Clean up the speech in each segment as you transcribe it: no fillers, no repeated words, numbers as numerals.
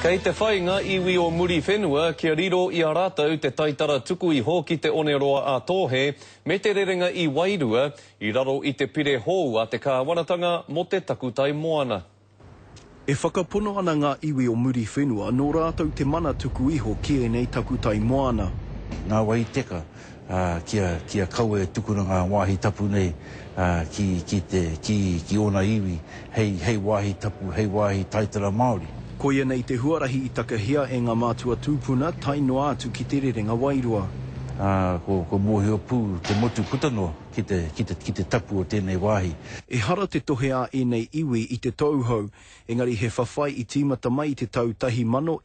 Kei te whainga iwi o muri whenua, kia riro i a rātou te taitara tuku iho ki te Oneroa a Tōhe, me te rerenga i Wairua, i raro i te pire hou a te kāwanatanga mo te takutai moana. E whakapono ana ngā iwi o muri whenua, nō rātou te mana tuku iho ki e nei takutai moana. Ngā wai teka, kia kaue tukuna ngā wāhi tapu nei, ki ona iwi, hei wāhi tapu, hei wāhi taitara Māori. Ko ia nei te huarahi i takahia e ngā mātua tūpuna, tainoa atu ki te rerenga Wairua. Ko mōhio pū te motu putanoa ki te tapu o tēnei wāhi. E hara te tohe a e nei iwi i te tauhou, engari he whawhai i tīmata mai i te tau 1920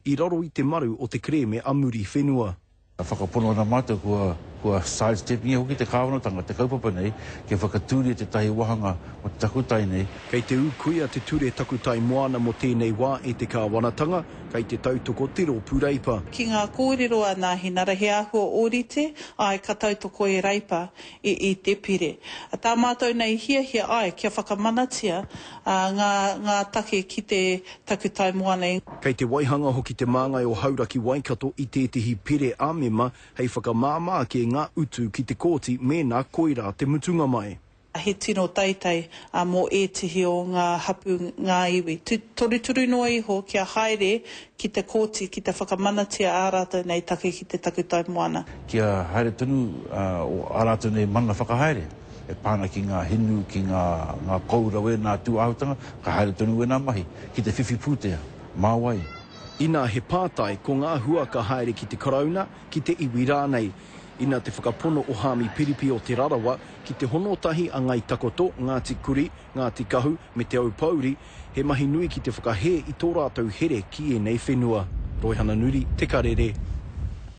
i raro i te maru o te kreme a muri whenua. Whakapono ana mātou kua sidestepping hoki te kāwanatanga, te kaupapa nei, ke whakatūria te tahi wahanga o te takutai nei. Kei te ukuia te ture takutai moana mo tēnei wā e te kāwanatanga, kei te tautoko tiro pūreipa. Ki ngā kōrero a ngā hinara he ahua ōrite, ai ka tautoko e reipa i te pire. Tā mātou nei hia ai kia whakamanatia ngā take ki te takutai moana. Kei te waihanga hoki te māngai o Hauraki Waikato i tētihi pire āmema, hei whakamāmā ki ngā utu ki te kōti mēnā koira te mutunga mai. He tino taitai mō ētihi o ngā hapu ngā iwi. Toru noa iho kia haere ki te kōti, ki te whakamanatia ārātou nei take ki te takutai moana. Kia haere tonu o ārātou nei mana whakahaere. E pāna ki ngā hinu, ki ngā koura we, ngā tūahutanga, ka haere tonu we nā mahi, ki te whiwhi pūtea, māwai. Ina he pātai ko ngā hua ka haere ki te karauna, ki te iwi rānei. Ina te whakapono o Hami Piripi o te Rarawa, ki te honotahi a Ngai Takoto, Ngāti Kuri, Ngāti Kahu, me te Aupauri, he mahi nui ki te whakahe i tō rātou here ki e nei whenua. Roihana Nuri, Te Karere.